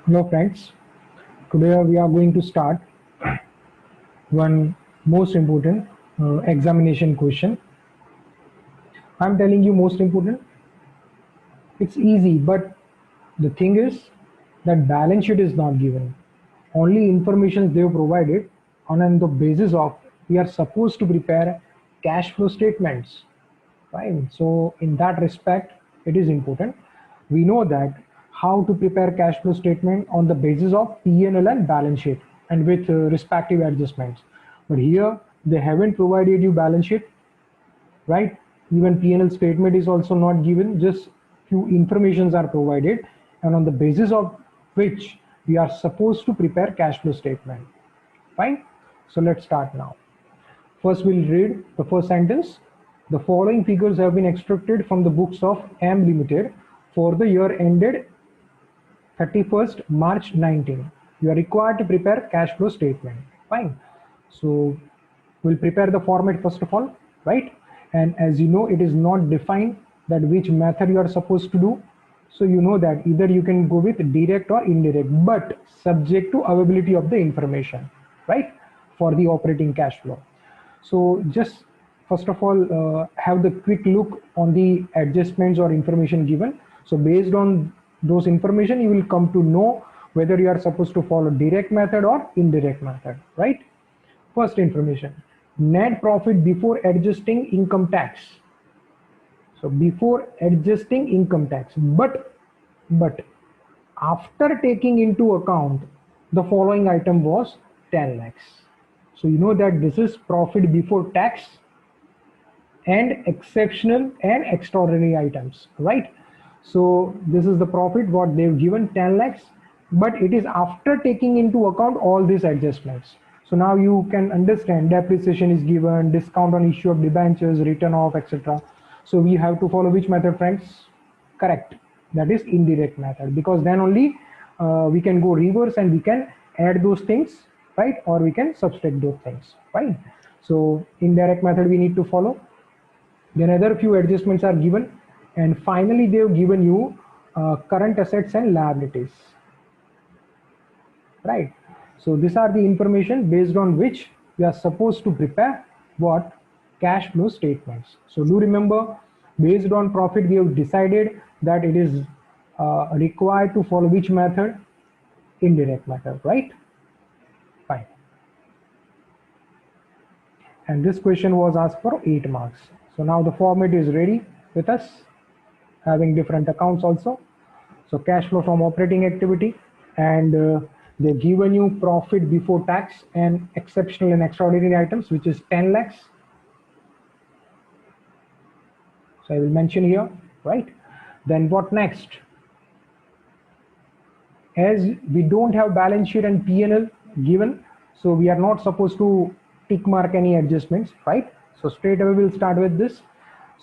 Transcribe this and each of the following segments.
Hello friends, today we are going to start one most important examination question. I'm telling you most important, it's easy, but the thing is that balance sheet is not given. Only information they have provided on the basis of we are supposed to prepare cash flow statements. Fine. So in that respect, it is important. We know that how to prepare cash flow statement on the basis of P&L and balance sheet and with respective adjustments. But here they haven't provided you balance sheet, right? Even P&L statement is also not given. Just few informations are provided, and on the basis of which we are supposed to prepare cash flow statement. Fine. So let's start now. First, we'll read the first sentence. The following figures have been extracted from the books of AM Limited for the year ended 31st March 19. You are required to prepare cash flow statement. Fine. So we'll prepare the format first of all, right? And as you know, it is not defined that which method you are supposed to do. So you know that either you can go with direct or indirect, but subject to availability of the information, right? For the operating cash flow. So just first of all, have the quick look on the adjustments or information given. So based on those information, you will come to know whether you are supposed to follow direct method or indirect method, right? First information, net profit before adjusting income tax. So before adjusting income tax, but after taking into account the following item was 10 lakhs. So you know that this is profit before tax and exceptional and extraordinary items, right? So this is the profit what they've given 10 lakhs, but it is after taking into account all these adjustments. So now you can understand depreciation is given, discount on issue of debentures, written off, etc. So we have to follow which method, friends? Correct. That is indirect method, because then only we can go reverse and we can add those things, right? Or we can subtract those things, right? So indirect method we need to follow. Then other few adjustments are given, and finally they have given you current assets and liabilities, right? So these are the information based on which we are supposed to prepare what? Cash flow statements. So do remember, based on profit we have decided that it is required to follow which method? Indirect method, right? Fine. And this question was asked for 8 marks. So now the format is ready with us, having different accounts also. So cash flow from operating activity, and they've given you profit before tax and exceptional and extraordinary items, which is 10 lakhs. So I will mention here, right? Then what next? As we don't have balance sheet and P&L given, so we are not supposed to tick mark any adjustments, right? So straight away we'll start with this.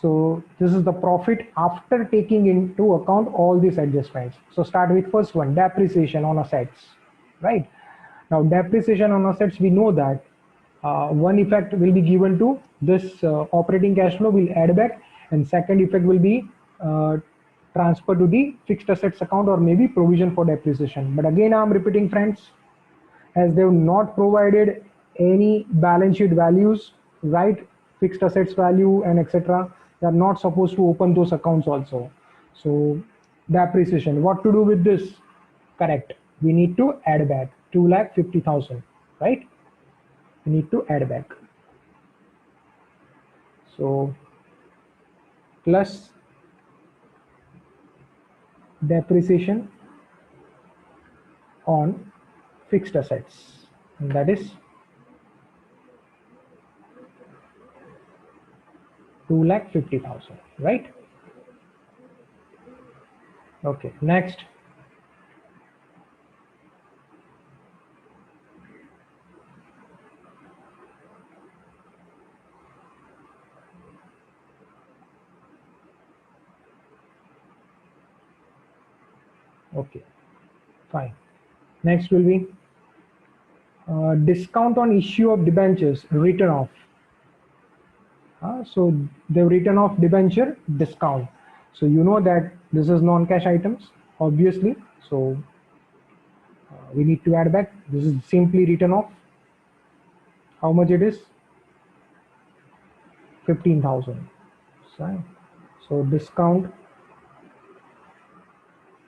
So this is the profit after taking into account all these adjustments. So start with first one, depreciation on assets, right? Now depreciation on assets, we know that one effect will be given to this operating cash flow, will add back, and second effect will be transfer to the fixed assets account or maybe provision for depreciation. But again, I'm repeating, friends, as they have not provided any balance sheet values, right? Fixed assets value and etc. They are not supposed to open those accounts also. So depreciation, what to do with this? Correct. We need to add back 2,50,000, right? We need to add back. So plus depreciation on fixed assets, and that is 2,50,000, right? Okay, next. Okay, fine. Next will be discount on issue of debentures written off. So they've written off debenture discount. So you know that this is non-cash items, obviously. So we need to add back. This is simply written off. How much it is? 15,000. So discount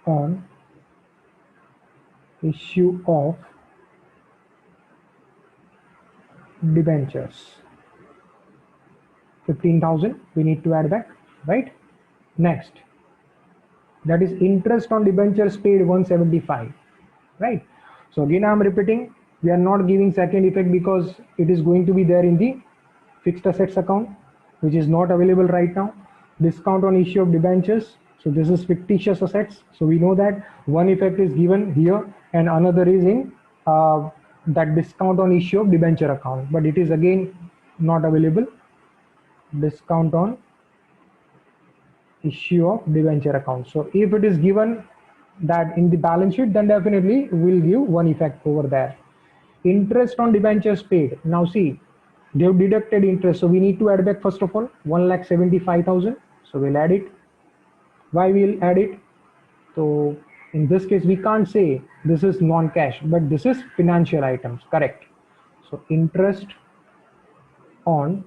on issue of debentures, 15,000 we need to add back, right? Next, that is interest on debentures paid 175, right? So again I'm repeating, we are not giving second effect because it is going to be there in the fixed assets account, which is not available right now. Discount on issue of debentures, so this is fictitious assets, so we know that one effect is given here and another is in that discount on issue of debenture account, but it is again not available. Discount on issue of debenture account. So if it is given that in the balance sheet, then definitely we'll give one effect over there. Interest on debentures paid. Now see, they've deducted interest, so we need to add back first of all 1,75,000. So we'll add it. Why we'll add it? So in this case we can't say this is non-cash, but this is financial items, correct? So interest on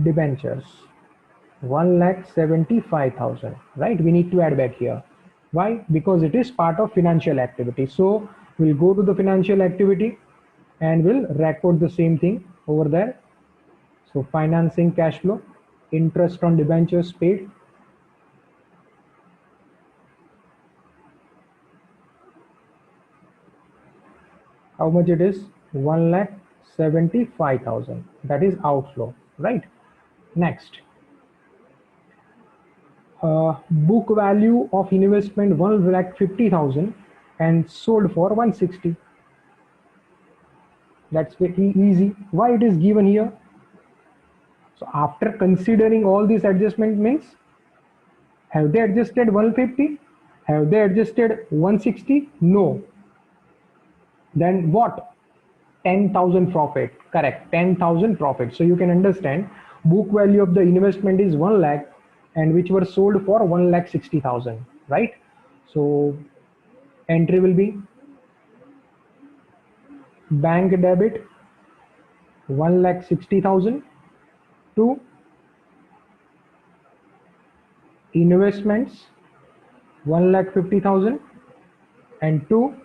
debentures, 1,75,000, right? We need to add back here. Why? Because it is part of financial activity. So we'll go to the financial activity and we'll record the same thing over there. So financing cash flow, interest on debentures paid, how much it is? 1,75,000. That is outflow, right? Next, book value of investment 1,50,000 and sold for 160. That's very easy. Why it is given here? So after considering all these adjustment means, have they adjusted 150? Have they adjusted 160? No. Then what? 10,000 profit. Correct, 10,000 profit. So you can understand book value of the investment is 1 lakh and which were sold for 1,60,000, right? So entry will be bank debit 1,60,000 to investments 1,50,000 and to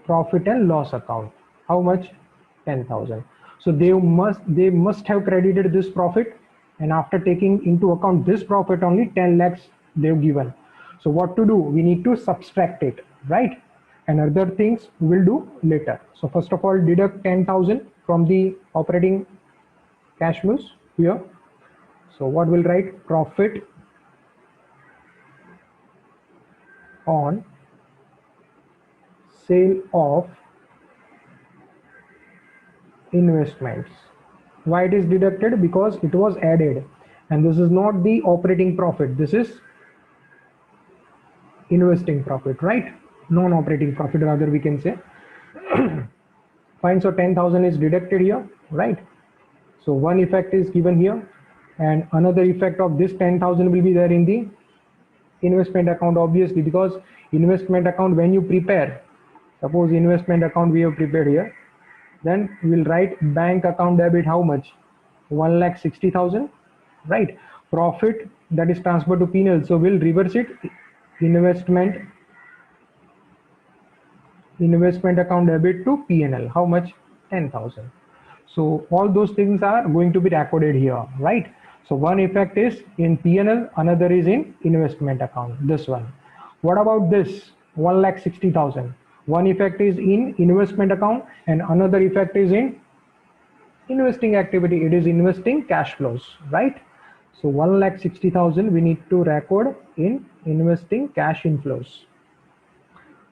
profit and loss account. How much? 10,000. So they must have credited this profit, and after taking into account this profit only 10 lakhs they've given. So what to do? We need to subtract it, right? And other things we'll do later. So first of all, deduct 10,000 from the operating cash flows here. So what we'll write? Profit on sale of investments. Why it is deducted? Because it was added, and this is not the operating profit, this is investing profit, right? Non-operating profit rather we can say. Fine, so 10,000 is deducted here, right? So one effect is given here and another effect of this 10,000 will be there in the investment account, obviously, because investment account when you prepare, suppose investment account we have prepared here, then we'll write bank account debit how much? 1,60,000, right? Profit that is transferred to P&L, so we'll reverse it. Investment account debit to P&L, how much? 10,000. So all those things are going to be recorded here, right? So one effect is in P&L, another is in investment account, this one. What about this 1,60,000? One effect is in investment account and another effect is in investing activity. It is investing cash flows, right? So 1,60,000 we need to record in investing cash inflows.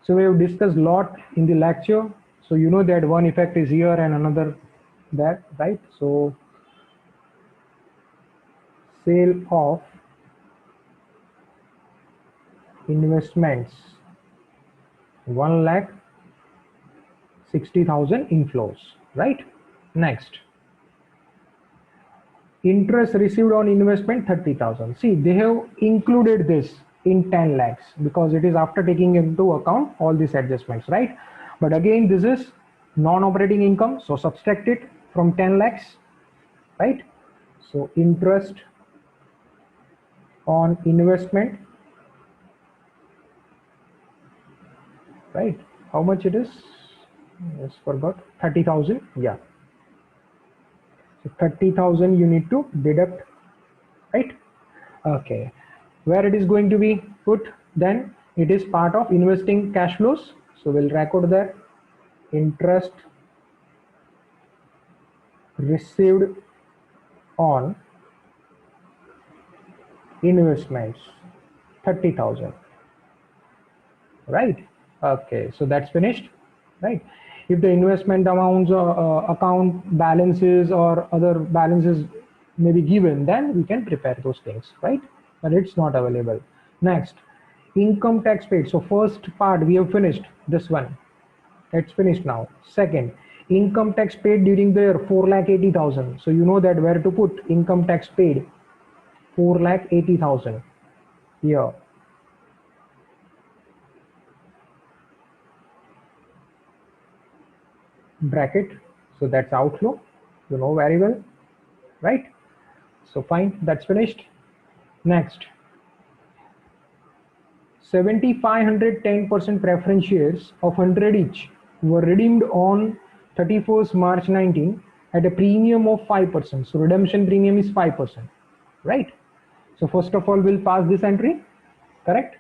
So we have discussed a lot in the lecture. So you know that one effect is here and another that, right? So sale of investments 1,60,000 inflows, right? Next, interest received on investment 30,000. See, they have included this in 10 lakhs because it is after taking into account all these adjustments, right? But again, this is non-operating income, so subtract it from 10 lakhs, right? So interest on investment, right? How much it is? Yes, forgot. 30,000. Yeah. So 30,000 you need to deduct, right? Okay. Where it is going to be put? Then it is part of investing cash flows. So we'll record that interest received on investments, 30,000, right? Okay, so that's finished, right? If the investment amounts or account balances or other balances may be given, then we can prepare those things, right? But it's not available. Next, income tax paid. So first part we have finished, this one. It's finished now. Second, income tax paid during the year, 4,80,000. So you know that where to put income tax paid, 4,80,000 here. Bracket. So that's outflow. You know very well, right? So fine, that's finished. Next, 7,510% preference shares of 100 each were redeemed on 31st March 19 at a premium of 5%. So redemption premium is 5%, right? So first of all, we'll pass this entry, correct?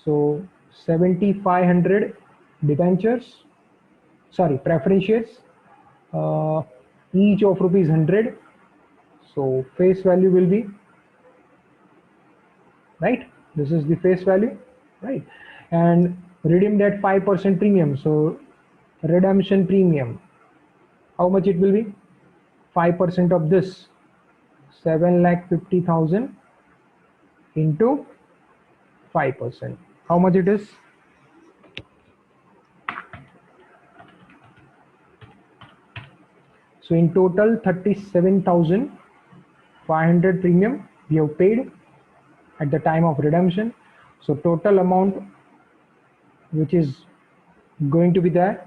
So 7,500 debentures, sorry, preference shares, each of rupees 100. So face value will be, right? This is the face value, right? And redeemed at 5% premium. So redemption premium, how much it will be? 5% of this, 7,50,000 into 5%. How much it is? So in total, 37,500 premium we have paid at the time of redemption. So total amount which is going to be there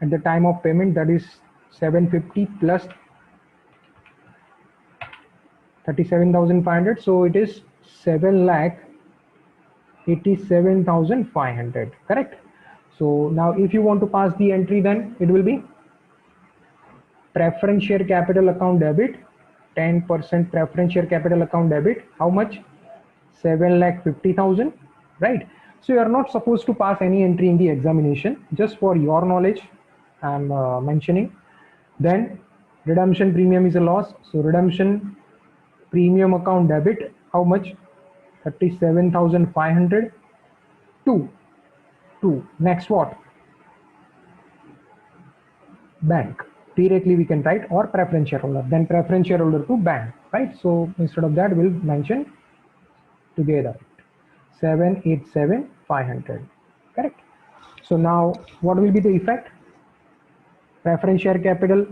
at the time of payment, that is 750 plus 37,500. So it is 7,87,500, correct? So now if you want to pass the entry, then it will be preference share capital account debit, 10% preference share capital account debit. How much? 7,50,000, right? So you are not supposed to pass any entry in the examination, just for your knowledge I'm mentioning. Then redemption premium is a loss, so redemption premium account debit, how much? 37,500. Two. Next what? Bank. Directly we can write, or preference shareholder, then preference shareholder to bank, right? So instead of that, we'll mention together 787,500, correct? So now what will be the effect? Preference share capital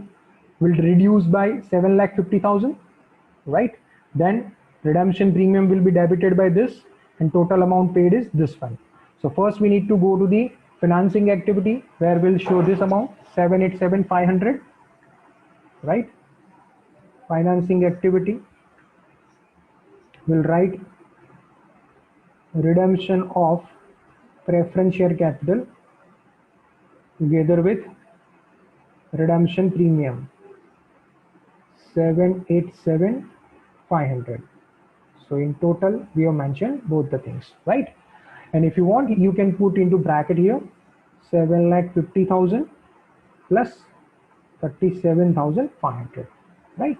will reduce by 7,50,000, right? Then redemption premium will be debited by this, and total amount paid is this one. So first we need to go to the financing activity, where we'll show this amount 787,500, right? Financing activity, we'll write redemption of preference share capital together with redemption premium, 787,500. So in total we have mentioned both the things, right? And if you want, you can put into bracket here 7,50,000 plus 37,500, right?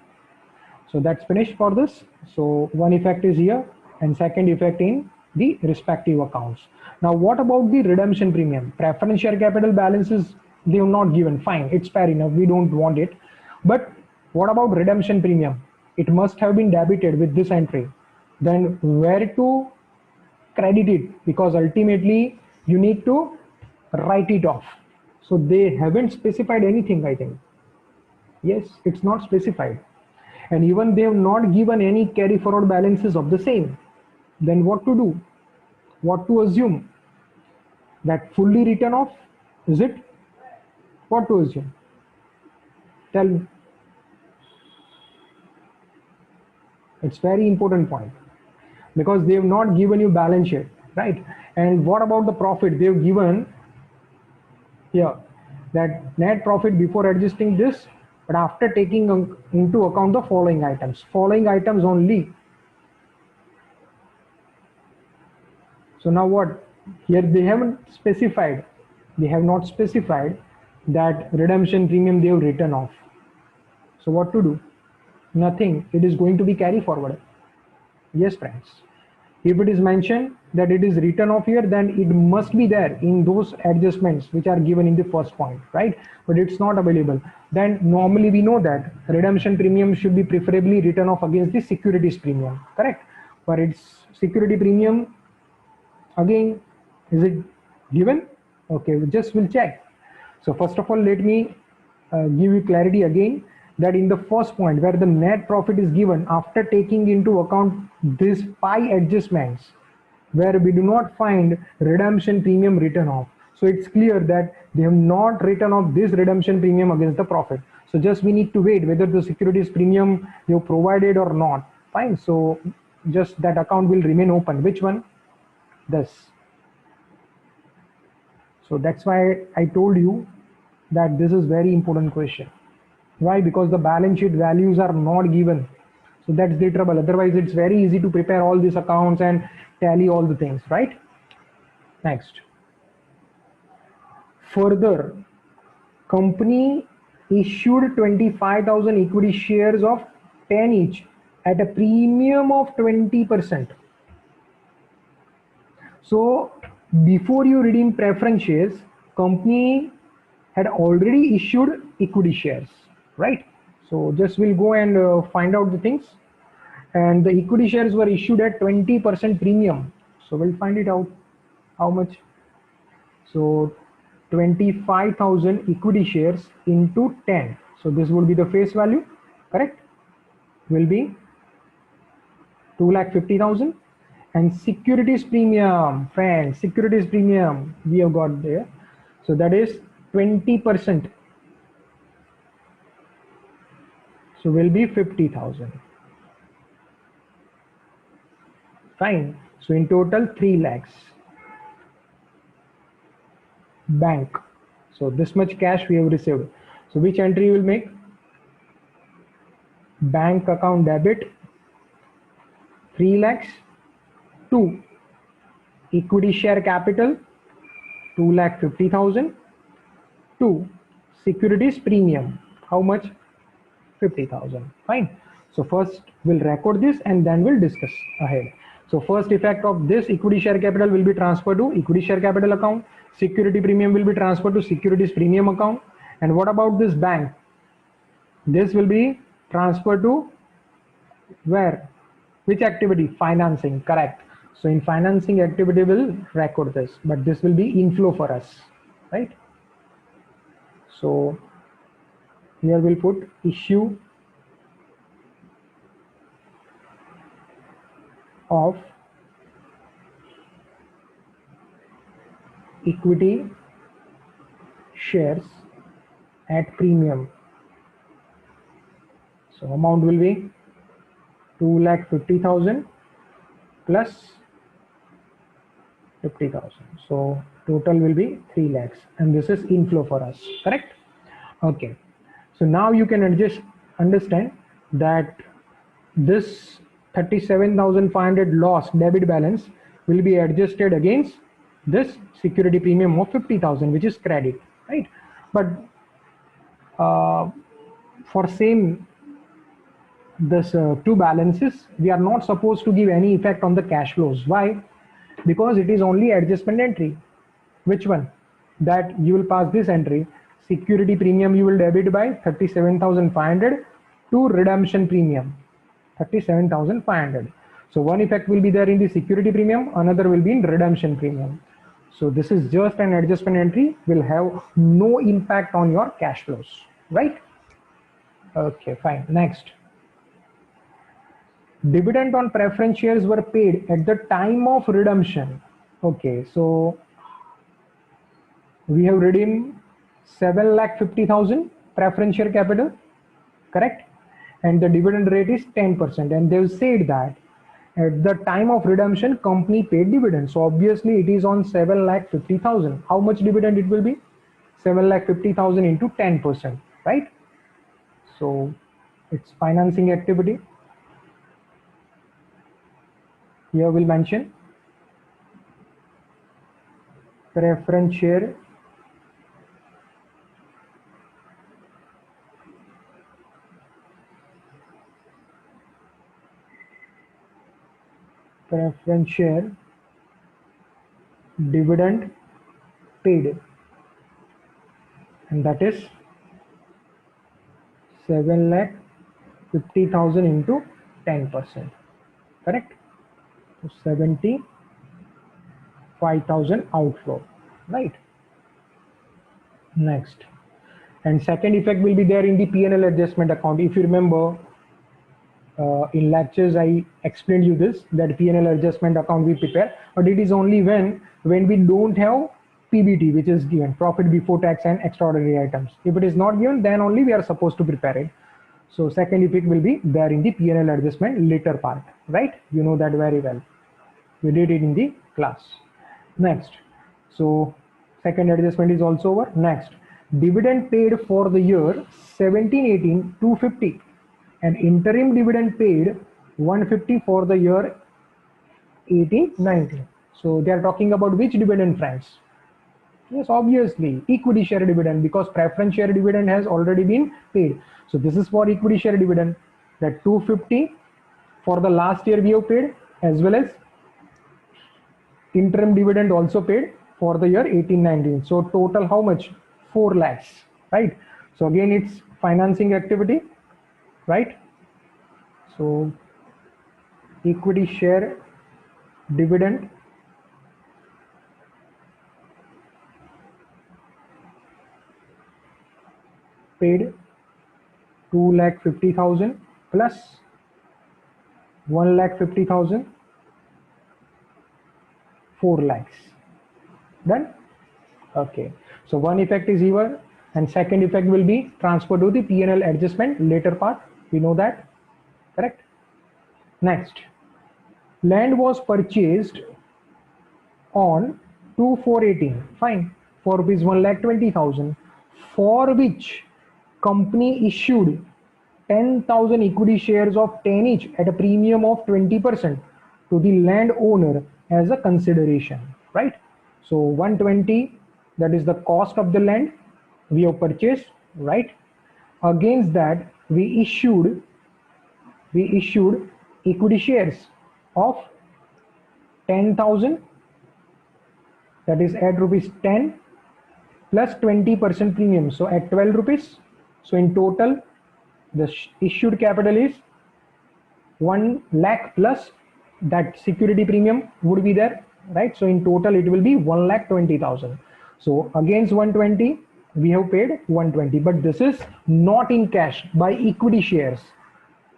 So that's finished for this. So one effect is here, and second effect in the respective accounts. Now what about the redemption premium? Preference share capital balances they have not given, fine, it's fair enough, we don't want it. But what about redemption premium? It must have been debited with this entry. Then where to credit it? Because ultimately you need to write it off. So they haven't specified anything, I think. Yes, it's not specified. And even they have not given any carry forward balances of the same. Then what to do? What to assume? That fully written off? Is it? What to assume? Tell me. It's very important point because they have not given you balance sheet, right? And what about the profit? They've given here that net profit before adjusting this, but after taking into account the following items. Following items only. So now what? Here they haven't specified. They have not specified that redemption premium they have written off. So what to do? Nothing. It is going to be carry forward. Yes, friends. If it is mentioned that it is written off here, then it must be there in those adjustments which are given in the first point, right? But it's not available. Then normally we know that redemption premium should be preferably written off against the securities premium, correct? But it's security premium, again, is it given? Okay, we just will check. So first of all, let me give you clarity again that in the first point where the net profit is given after taking into account these 5 adjustments where we do not find redemption premium written off. So it's clear that they have not written off this redemption premium against the profit. So just we need to wait whether the securities premium they have provided or not. Fine. So just that account will remain open. Which one? This. So that's why I told you that this is very important question. Why? Because the balance sheet values are not given. So that's the trouble. Otherwise, it's very easy to prepare all these accounts and tally all the things, right? Next. Further, company issued 25,000 equity shares of 10 each at a premium of 20%. So before you redeem preference shares, company had already issued equity shares, right? So just we'll go and find out the things. And the equity shares were issued at 20% premium. So we'll find it out how much. So 25,000 equity shares into 10. So this will be the face value, correct? Will be 2,50,000. And securities premium, friends, securities premium we have got there. So that is 20%. So will be 50,000. Fine. So in total 3 lakhs. Bank. So this much cash we have received. So which entry will make? Bank account debit 3 lakhs to equity share capital 2,50,000 to securities premium. How much? 50,000. Fine. So first we'll record this and then we'll discuss ahead. So first effect of this equity share capital will be transferred to equity share capital account. Security premium will be transferred to securities premium account. And what about this bank? This will be transferred to where? Which activity? Financing, correct. So in financing activity will record this, but this will be inflow for us, right? So here we'll put issue of equity shares at premium. So amount will be 2,50,000 plus 50,000. So total will be 3 lakhs and this is inflow for us, correct? Okay. So now you can understand that this 37,500 loss debit balance will be adjusted against this security premium of 50,000, which is credit, right? But for same this two balances, we are not supposed to give any effect on the cash flows. Why? Because it is only adjustment entry. Which one? That you will pass this entry. Security premium you will debit by 37,500 to redemption premium 37,500. So one effect will be there in the security premium, another will be in redemption premium. So this is just an adjustment entry, will have no impact on your cash flows, right? Okay, fine. Next. Dividend on preference shares were paid at the time of redemption. Okay, so we have redeemed 7,50,000 preference share capital, correct? And the dividend rate is 10%. And they've said that at the time of redemption, company paid dividends. So obviously it is on 7,50,000. How much dividend it will be? 7,50,000 into 10%, right? So it's financing activity. Here we'll mention preference share dividend paid, and that is 7,50,000 into 10%, correct? So 75,000 outflow, right? Next, and second effect will be there in the P&L adjustment account. If you remember, in lectures I explained you this, that P&L adjustment account we prepare, but it is only when we don't have PBT, which is given, profit before tax and extraordinary items. If it is not given, then only we are supposed to prepare it. So second effect will be there in the P&L adjustment later part, right? You know that very well. We did it in the class. Next, so second adjustment is also over. Next, dividend paid for the year 17-18 250, and interim dividend paid 150 for the year 18-19. So they are talking about which dividend, friends? Yes, obviously equity share dividend, because preference share dividend has already been paid. So this is for equity share dividend, that 250 for the last year we have paid, as well as interim dividend also paid for the year 18-19. So total how much? 4 lakhs, right? So again it's financing activity, right? So equity share dividend paid 2,50,000 plus 1,50,000, 4 lakhs. Done? Okay. So one effect is here, and second effect will be transferred to the P&L adjustment later part. We know that, correct? Next, land was purchased on 2/4/18, fine, for rupees 1,20,000, for which company issued 10,000 equity shares of 10 each at a premium of 20% to the landowner as a consideration, right? So 120, that is the cost of the land we have purchased, right? Against that we issued equity shares of 10,000, that is at rupees 10 plus 20% premium, so at 12 rupees. So in total the issued capital is 1 lakh plus that security premium would be there, right? So in total it will be 1,20,000. So against 120 we have paid 120, but this is not in cash, by equity shares,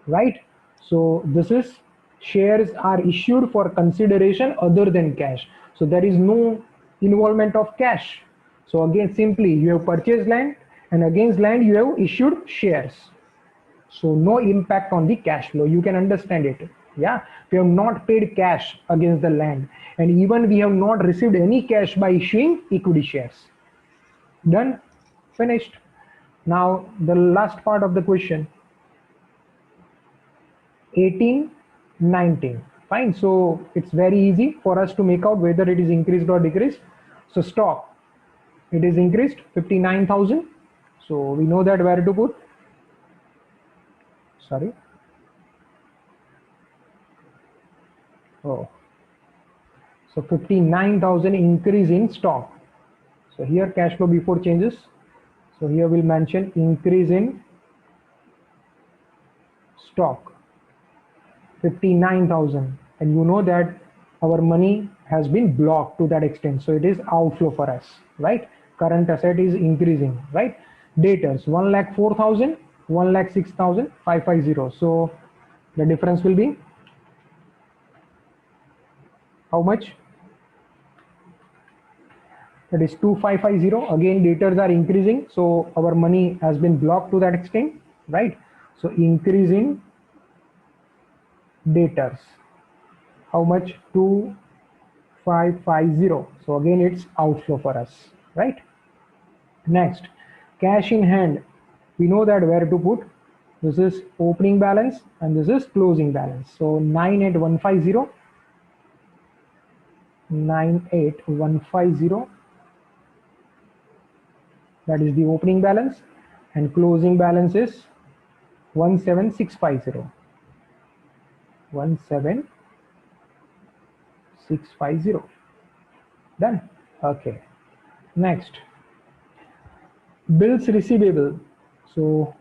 right? So this is shares are issued for consideration other than cash, so there is no involvement of cash. So again simply you have purchased land, and against land you have issued shares, so no impact on the cash flow. You can understand it. Yeah, we have not paid cash against the land, and even we have not received any cash by issuing equity shares. Done? Finished. Now the last part of the question, 18-19, fine. So it's very easy for us to make out whether it is increased or decreased. So stock, it is increased 59,000, so we know that where to put, sorry, oh, so 59,000 increase in stock. So here cash flow before changes, so here we'll mention increase in stock 59,000, and you know that our money has been blocked to that extent, so it is outflow for us, right? Current asset is increasing, right? Debtors 1,04,000, 1,06,550. So the difference will be how much? that is 2550. Again, debtors are increasing, so our money has been blocked to that extent, right? So increase in debtors, how much? 2550. So again, it's outflow for us, right? Next, cash in hand. We know that where to put. This is opening balance and this is closing balance. So 98150, 98150, that is the opening balance, and closing balance is 17650. 17650. Done. Okay. Next, bills receivable. So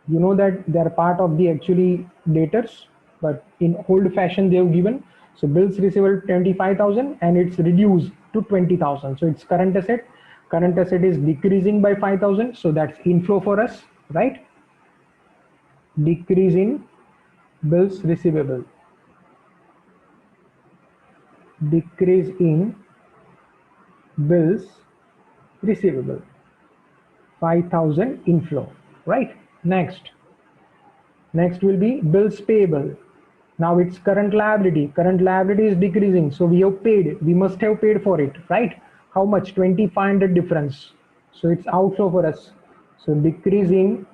you know that they are part of the actually debtors, but in old fashion they have given. So bills receivable 25,000 and it's reduced to 20,000. So it's current asset. Current asset is decreasing by 5,000. So that's inflow for us, right? Decrease in bills receivable. Decrease in bills receivable. 5,000 inflow, right? Next will be bills payable. Now it's current liability. Current liability is decreasing, so we have paid. We must have paid for it, right? How much? 2,500 difference. So it's outflow for us. So decreasing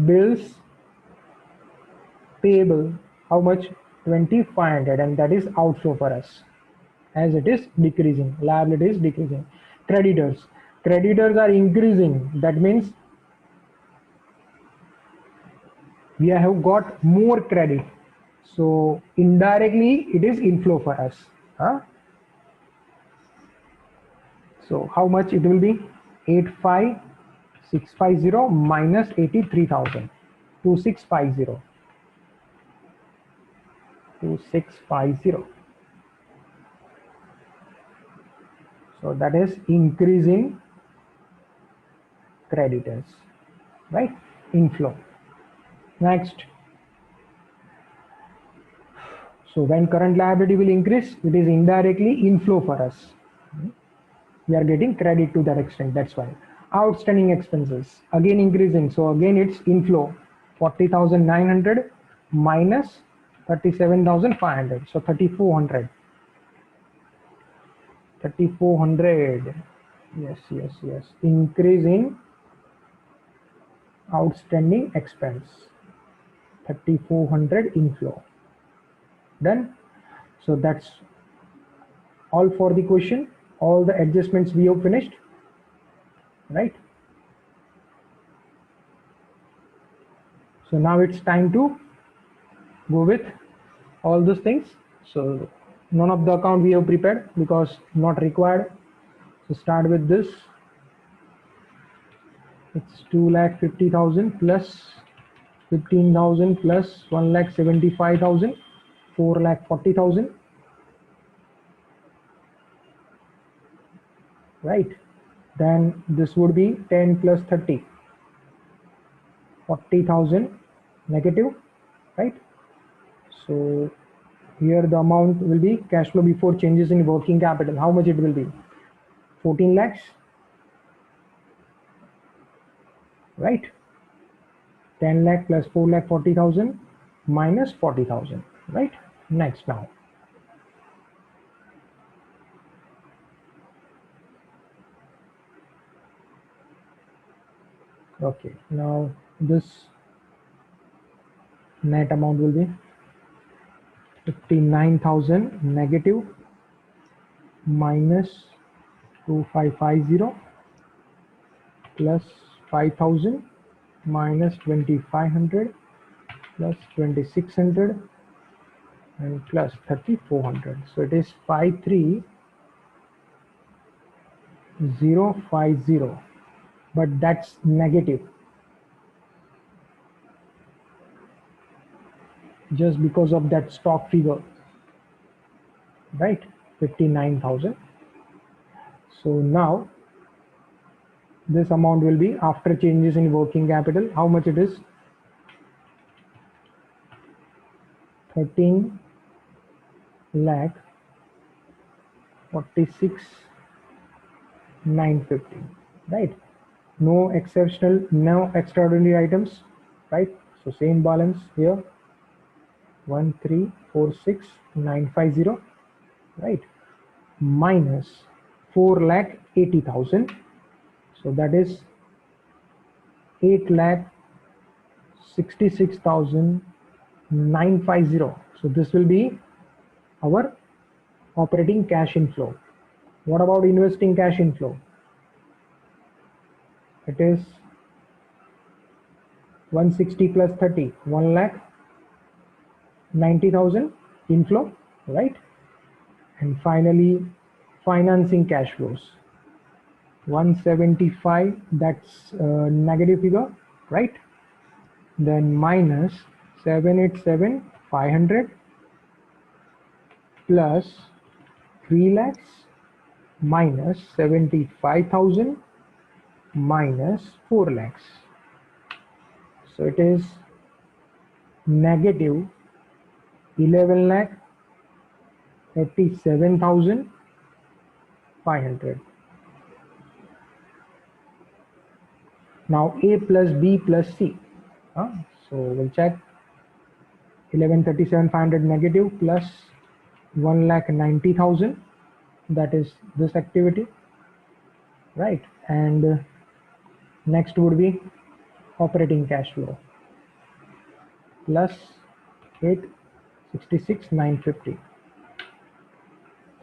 bills payable. How much? 2,500, and that is outflow for us, as it is decreasing. Liability is decreasing. Creditors. Creditors are increasing. That means we have got more credit, so indirectly it is inflow for us, huh? So how much it will be? 85,650 minus 83,000. 2650. 2650. So that is increase in creditors, right? Inflow. Next, so when current liability will increase, it is indirectly inflow for us. We are getting credit to that extent, that's why. Outstanding expenses again increasing, so again it's inflow. 40,900 minus 37,500, so 3,400. 3,400. Yes, increase in outstanding expense. 3,400 inflow. Done. So that's all for the question. All the adjustments we have finished, right? So now it's time to go with all those things. So none of the account we have prepared because not required. So start with this. It's 2,50,000 plus 15,000 plus 1,75,000, 4,40,000. Right. Then this would be 10 plus 30, 40,000 negative, right? So here the amount will be cash flow before changes in working capital. How much it will be? 14 lakhs, right? 10 lakh plus 4,40,000 minus 40,000, right? Next now. Okay, now this net amount will be 59,000 negative minus 2,550 plus 5,000 minus 2,500 plus 2,600 and plus 3,400. So it is 53,050, but that's negative just because of that stock figure, right? 59,000. So now this amount will be after changes in working capital. How much it is? 13 lakh 46,950, right? No exceptional, no extraordinary items, right? So same balance here, 1346,950, right? Minus 4,80,000. So that is 8,66,950. So this will be our operating cash inflow. What about investing cash inflow? It is 160 plus 30, 1,90,000 inflow, right? And finally, financing cash flows, 175, that's a negative figure, right? Then minus 787,500 plus 3 lakhs minus 75,000 minus 4 lakhs. So it is negative 11 lakh 87,500. Now A plus B plus C. So we'll check 11,37,500 negative plus 1,90,000. That is this activity, right? And next would be operating cash flow plus 866,950.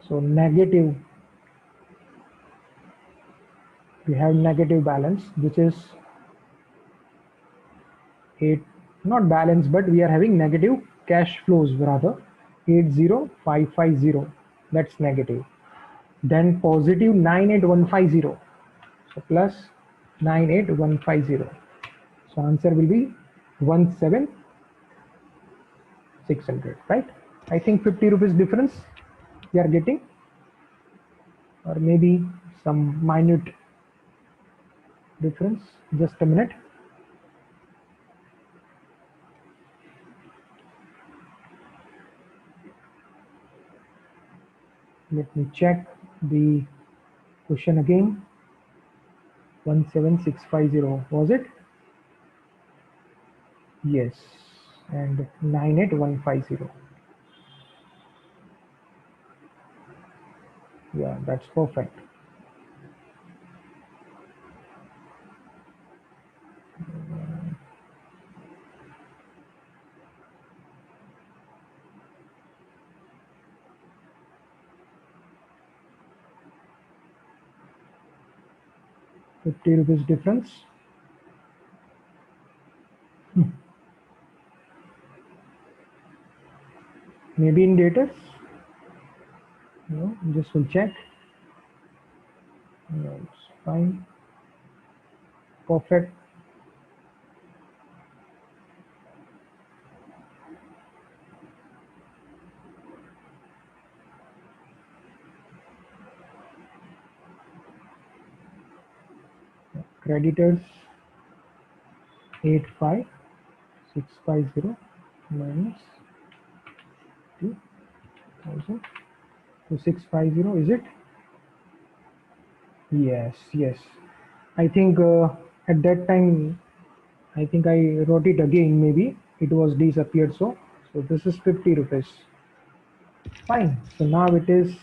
So negative, we have negative balance, which is 8, not balance, but we are having negative cash flows rather, 80,550. That's negative. Then positive 98,150. So plus 98,150. So answer will be 17,600, right? I think 50 rupees difference we are getting, or maybe some minute difference. Just a minute. Let me check the question again. 17,650 was it? Yes, and 98,150. Yeah, that's perfect. ₹50 difference. Maybe in data. No, just will check. No, it's fine. Perfect. Creditors 85,650 minus 2,000. So 650, is it? Yes, yes. I think at that time, I think I wrote it again, maybe it was disappeared. So this is 50 rupees. Fine. So now it is,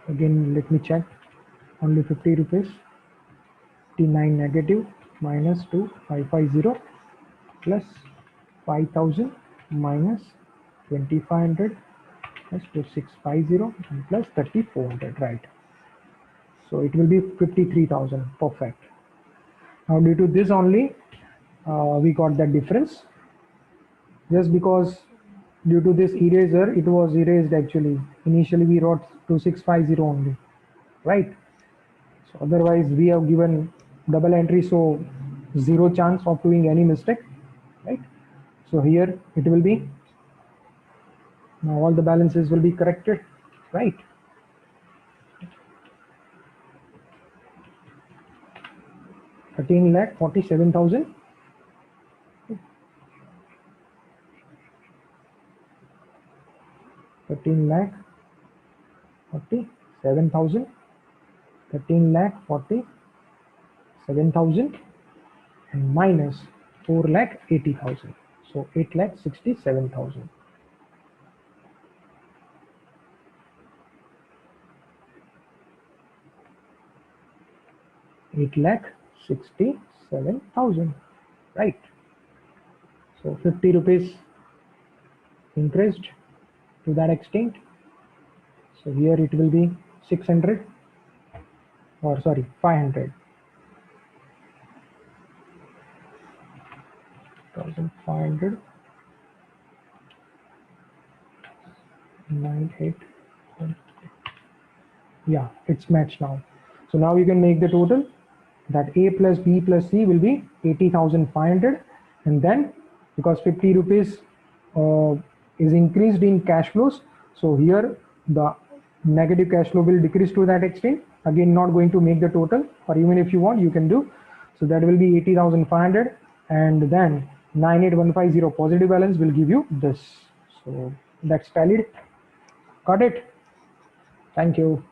again, let me check. Only 50 rupees. 59 negative minus 2,550 plus 5,000 minus 2,500 plus 2,650 and plus 3,400, right? So it will be 53,000. Perfect. Now due to this only, we got that difference. Just because due to this eraser, it was erased actually. Initially we wrote 2,650 only, right? So otherwise we have given double entry, so zero chance of doing any mistake, right? So here it will be, now all the balances will be corrected, right? $13,47,000. 13 lakh 47,000, 13,47,000, and minus 4,80,000. So 8,67,000. $8,67,000, right? So 50 rupees increased to that extent. So here it will be 600, or sorry, 500. 1,500, 98. Yeah, it's matched now. So now you can make the total that A plus B plus C will be 80,500, and then because 50 rupees is increased in cash flows, so here the negative cash flow will decrease to that extent. Again, not going to make the total, or even if you want, you can do. So that will be 80,500, and then 98,150 positive balance will give you this. So that's tallied. Got it? Thank you.